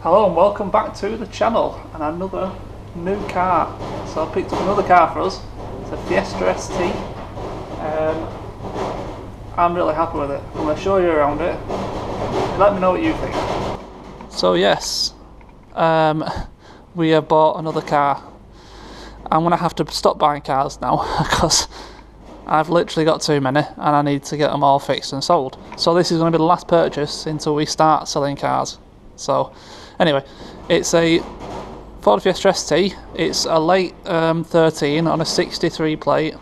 Hello and welcome back to the channel and another new car. So I picked up another car for us. It's a Fiesta ST. I'm really happy with it. I'm going to show you around it. Let me know what you think. So yes, we have bought another car. I'm going to have to stop buying cars now because I've literally got too many and I need to get them all fixed and sold. So this is going to be the last purchase until we start selling cars. So anyway, it's a Ford Fiesta ST. It's a late 13 on a 63 plate.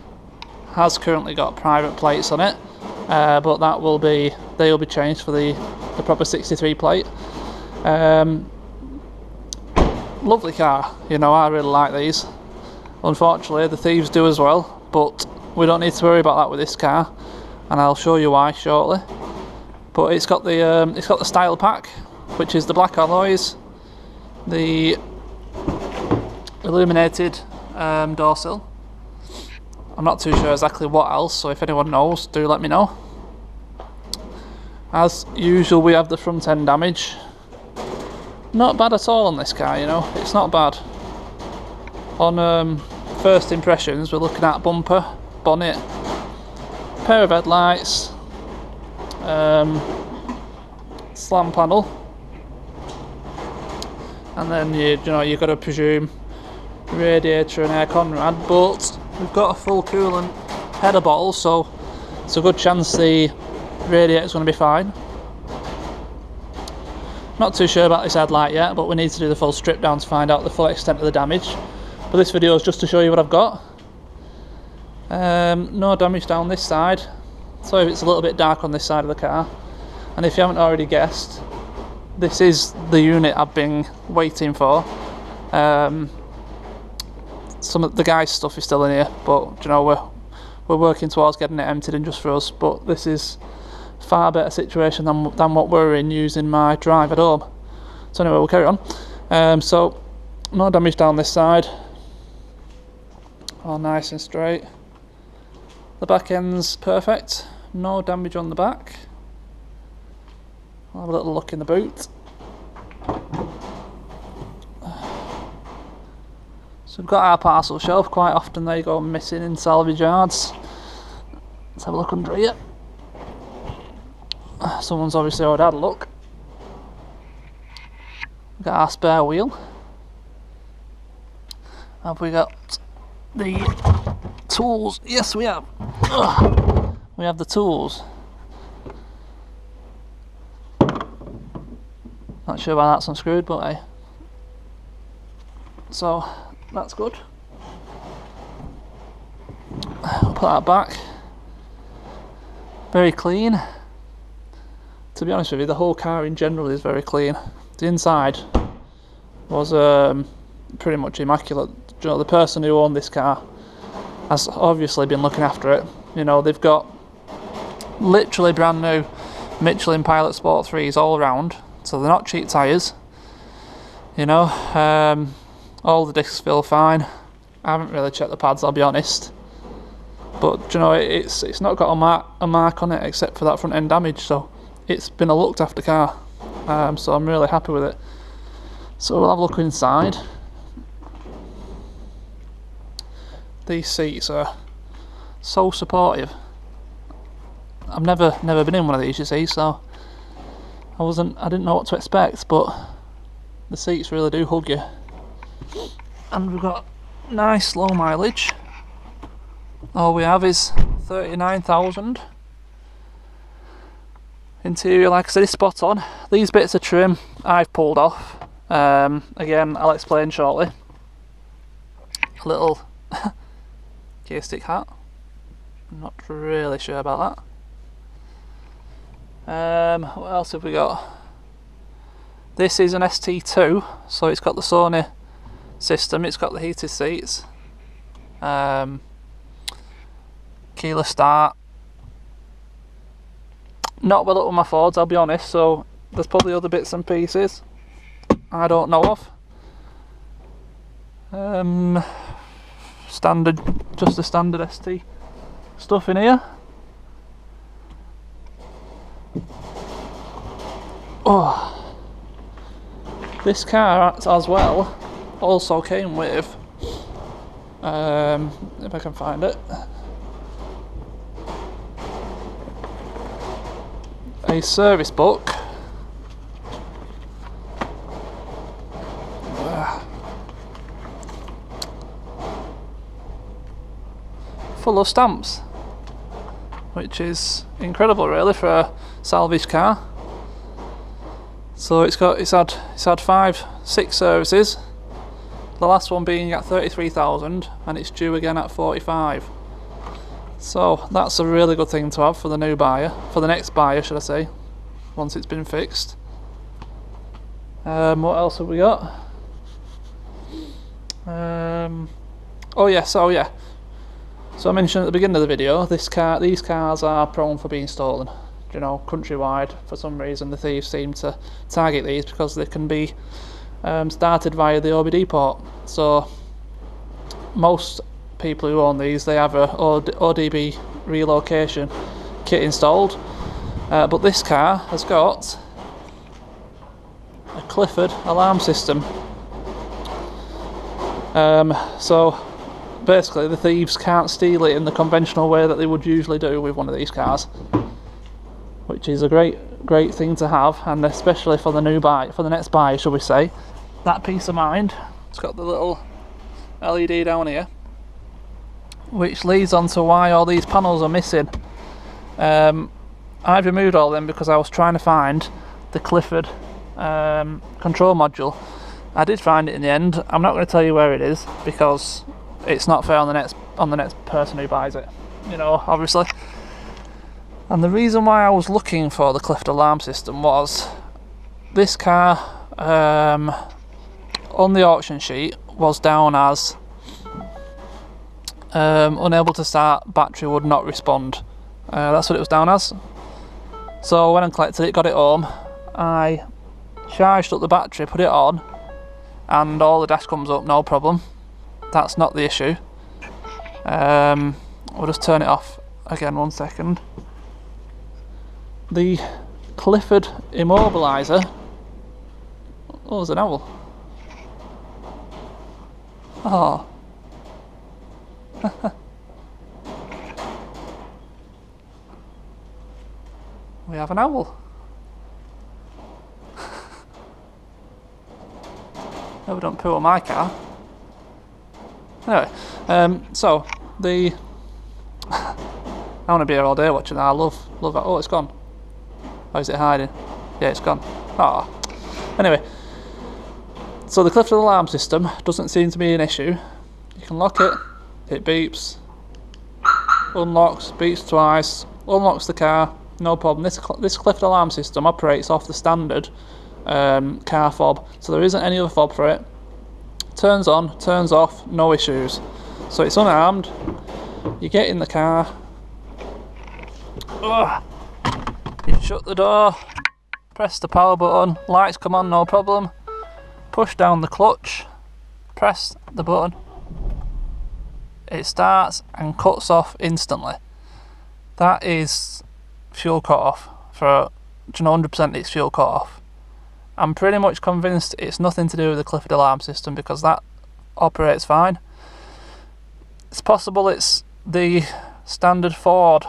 Has currently got private plates on it, but they'll be changed for the proper 63 plate. Lovely car, you know, I really like these. Unfortunately the thieves do as well, but we don't need to worry about that with this car, and I'll show you why shortly. But it's got the style pack, which is the black alloys, the illuminated door sill. I'm not too sure exactly what else, so if anyone knows, do let me know. As usual, we have the front end damage. Not bad at all on this car, you know, it's not bad. On first impressions, we're looking at bumper, bonnet, pair of headlights, slam panel, and then you've got to presume radiator and air conrad, but we've got a full coolant header bottle, so it's a good chance the radiator's going to be fine. Not too sure about this headlight yet, but we need to do the full strip down to find out the full extent of the damage. But this video is just to show you what I've got. No damage down this side, so it's a little bit dark on this side of the car. And if you haven't already guessed, this is the unit I've been waiting for. Some of the guy's stuff is still in here, but you know, we're working towards getting it emptied in just for us. But this is a far better situation than what we're in using my drive at home. So anyway, we'll carry on. So no damage down this side, all nice and straight. The back end's perfect, no damage on the back. I'll have a little look in the boot. So we've got our parcel shelf. Quite often they go missing in salvage yards. Let's have a look under here. Someone's obviously already had a look. We've got our spare wheel. Have we got the tools? Yes, we have. We have the tools. Not sure why that's unscrewed, but hey. So that's good. I'll put that back. Very clean. To be honest with you, the whole car in general is very clean. The inside was pretty much immaculate. You know, the person who owned this car has obviously been looking after it. You know, they've got literally brand new Michelin Pilot Sport 3s all round. So they're not cheap tyres, you know. All the discs feel fine. I haven't really checked the pads, I'll be honest. But you know, it's not got a mark on it except for that front end damage. So it's been a looked after car. So I'm really happy with it. So we'll have a look inside. These seats are so supportive. I've never been in one of these, you see, so I didn't know what to expect, but the seats really do hug you. And we've got nice low mileage. All we have is 39,000. Interior, like I said, is spot on. These bits of trim I've pulled off. Again, I'll explain shortly. A little gear stick hat. I'm not really sure about that. What else have we got? This is an ST2, so it's got the Sony system, it's got the heated seats, keyless start. Not well up with my Fords, I'll be honest, so there's probably other bits and pieces I don't know of. Just the standard ST stuff in here. Oh, This car as well also came with, if I can find it, a service book full of stamps, which is incredible really for a salvage car. So it's had 6 services, the last one being at 33,000 and it's due again at 45. So that's a really good thing to have for the new buyer, for the next buyer should I say, once it's been fixed. What else have we got? So I mentioned at the beginning of the video, these cars are prone for being stolen. You know, countrywide, for some reason the thieves seem to target these because they can be started via the OBD port. So most people who own these, they have a ODB relocation kit installed, but this car has got a Clifford alarm system. So basically the thieves can't steal it in the conventional way that they would usually do with one of these cars, which is a great thing to have, and especially for the new buyer, for the next buyer shall we say, that peace of mind. It's got the little LED down here, which leads on to why all these panels are missing. I've removed all of them because I was trying to find the Clifford control module. I did find it in the end. I'm not going to tell you where it is because it's not fair on the next person who buys it, you know, obviously. And the reason why I was looking for the Clifford alarm system was this car on the auction sheet was down as unable to start, battery would not respond. That's what it was down as. So when I collected it, got it home, I charged up the battery, put it on, and all the dash comes up, no problem. That's not the issue. We'll just turn it off again, 1 second. The Clifford Immobiliser. Oh, there's an owl. Oh. We have an owl. No, we don't poo on my car. Anyway, so the I want to be here all day watching that. I love that. Oh, it's gone. Oh, is it hiding? Yeah, it's gone. Ah. Anyway, so the Clifford alarm system doesn't seem to be an issue. You can lock it, it beeps, unlocks, beeps twice, unlocks the car, no problem. This Clifford alarm system operates off the standard car fob, so there isn't any other fob for it. Turns on, turns off, no issues. So it's unarmed. You get in the car. Ugh. You shut the door, press the power button, lights come on, no problem. Push down the clutch, press the button. It starts and cuts off instantly. That is fuel cut off. For 100% it's fuel cut off. I'm pretty much convinced it's nothing to do with the Clifford alarm system because that operates fine. It's possible it's the standard Ford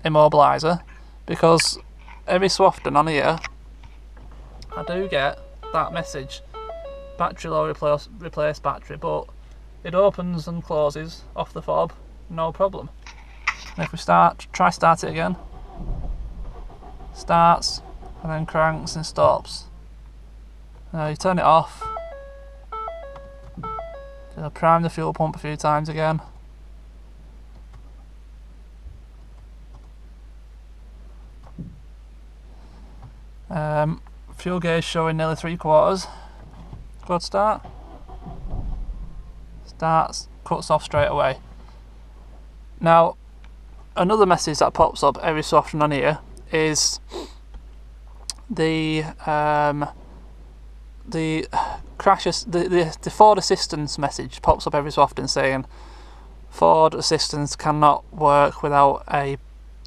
Immobiliser, because every so often on here I do get that message, battery low, replace battery, but it opens and closes off the fob, no problem. And if we try start it again, starts and then cranks and stops. Now you turn it off, prime the fuel pump a few times again. Fuel gauge showing nearly 3/4. Good start. Starts, cuts off straight away. Now, another message that pops up every so often on here is the Ford assistance message pops up every so often saying Ford assistance cannot work without a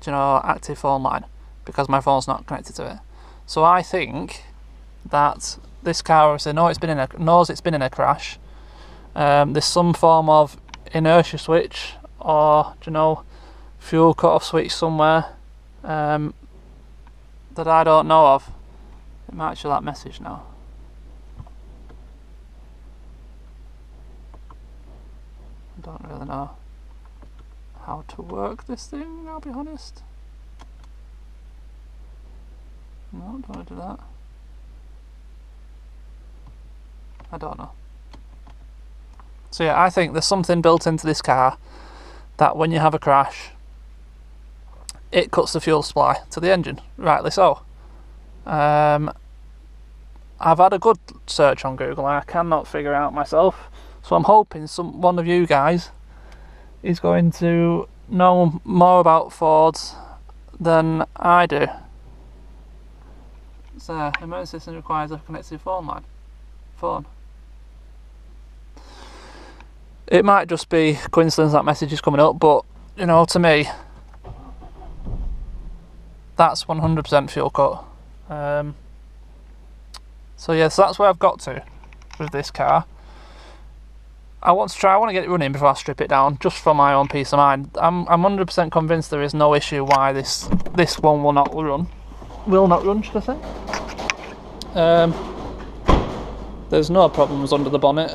active phone line because my phone's not connected to it. So I think that this car obviously knows it's been in a crash. There's some form of inertia switch or, you know, fuel cut-off switch somewhere that I don't know of. It might show that message now. I don't really know how to work this thing, I'll be honest. No, don't want to do that. I don't know. So yeah, I think there's something built into this car that when you have a crash, it cuts the fuel supply to the engine, rightly so. I've had a good search on Google and I cannot figure it out myself, so I'm hoping one of you guys is going to know more about Fords than I do. So, emergency system requires a connected phone. It might just be coincidence that message is coming up, but you know, to me, that's 100% fuel cut. So yes, that's where I've got to with this car. I want to get it running before I strip it down, just for my own peace of mind. I'm 100% convinced there is no issue why this one will not run, should I say? There's no problems under the bonnet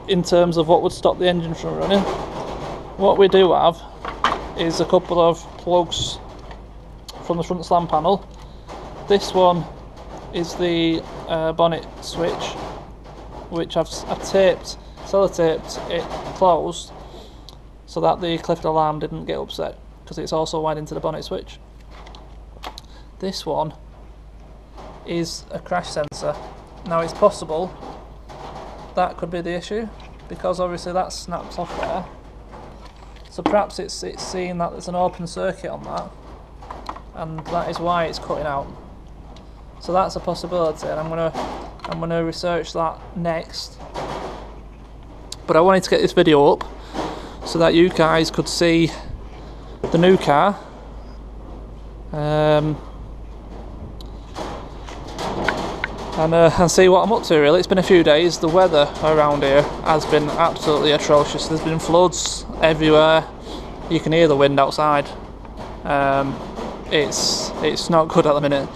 in terms of what would stop the engine from running. What we do have is a couple of plugs from the front slam panel. This one is the bonnet switch, which I've sellotaped it closed so that the Clifford alarm didn't get upset, because it's also wired into the bonnet switch. This one is a crash sensor. Now it's possible that could be the issue, because obviously that snaps off there, so perhaps it's seeing that there's an open circuit on that, and that is why it's cutting out. So that's a possibility, and I'm gonna research that next. But I wanted to get this video up so that you guys could see the new car, and see what I'm up to. Really, it's been a few days. The weather around here has been absolutely atrocious. There's been floods everywhere. You can hear the wind outside. It's not good at the minute,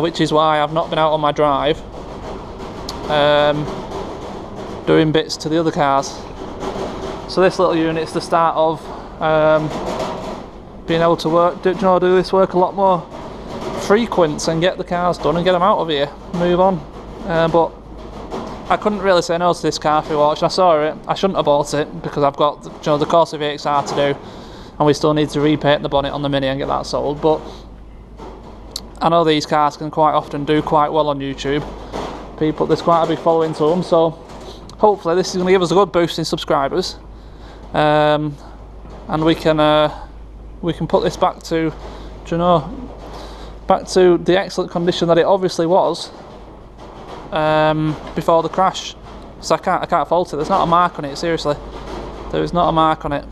which is why I've not been out on my drive doing bits to the other cars. So this little unit's the start of being able to do this work a lot more frequent and get the cars done and get them out of here, move on. But I couldn't really say no to this car if you watched. I saw it. I shouldn't have bought it because I've got the Corsa VXR to do, and we still need to repaint the bonnet on the Mini and get that sold. But I know these cars can quite often do quite well on YouTube. There's quite a big following to them, so hopefully this is going to give us a good boost in subscribers, and we can put this back to, back to the excellent condition that it obviously was before the crash. So I can't fault it. There's not a mark on it, seriously. There is not a mark on it.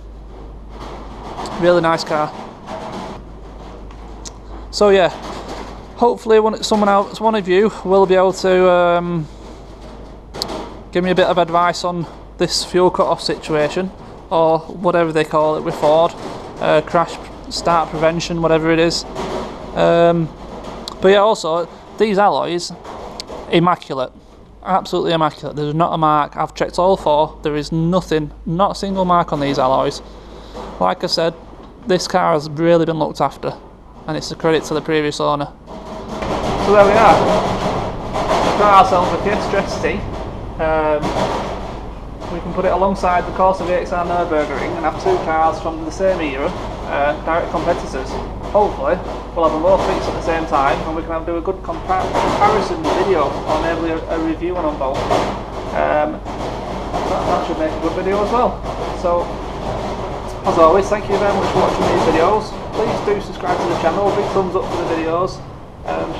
Really nice car. So yeah, hopefully one of you will be able to give me a bit of advice on this fuel cut-off situation, or whatever they call it with Ford, crash start prevention, whatever it is. But yeah, also these alloys, immaculate, absolutely immaculate. There's not a mark. I've checked all four. There is nothing, not a single mark on these alloys. Like I said, this car has really been looked after, and it's a credit to the previous owner. So there we are. We've got ourselves a Fiesta ST. We can put it alongside the Corsa VXR Nürburgring and have two cars from the same era, direct competitors. Hopefully we'll have them both fixed at the same time, and we can do a good comparison video, or maybe a review on them both. That should make a good video as well. So as always, thank you very much for watching these videos. Please do subscribe to the channel, big thumbs up for the videos,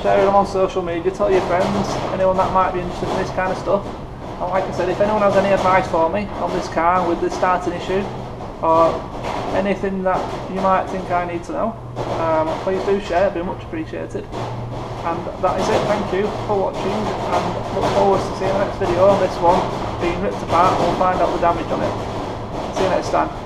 share them on social media, tell your friends, anyone that might be interested in this kind of stuff. And like I said, if anyone has any advice for me on this car with this starting issue, or anything that you might think I need to know, please do share, it'd be much appreciated. And that is it. Thank you for watching, and look forward to seeing the next video on this one being ripped apart, and we'll find out the damage on it. See you next time.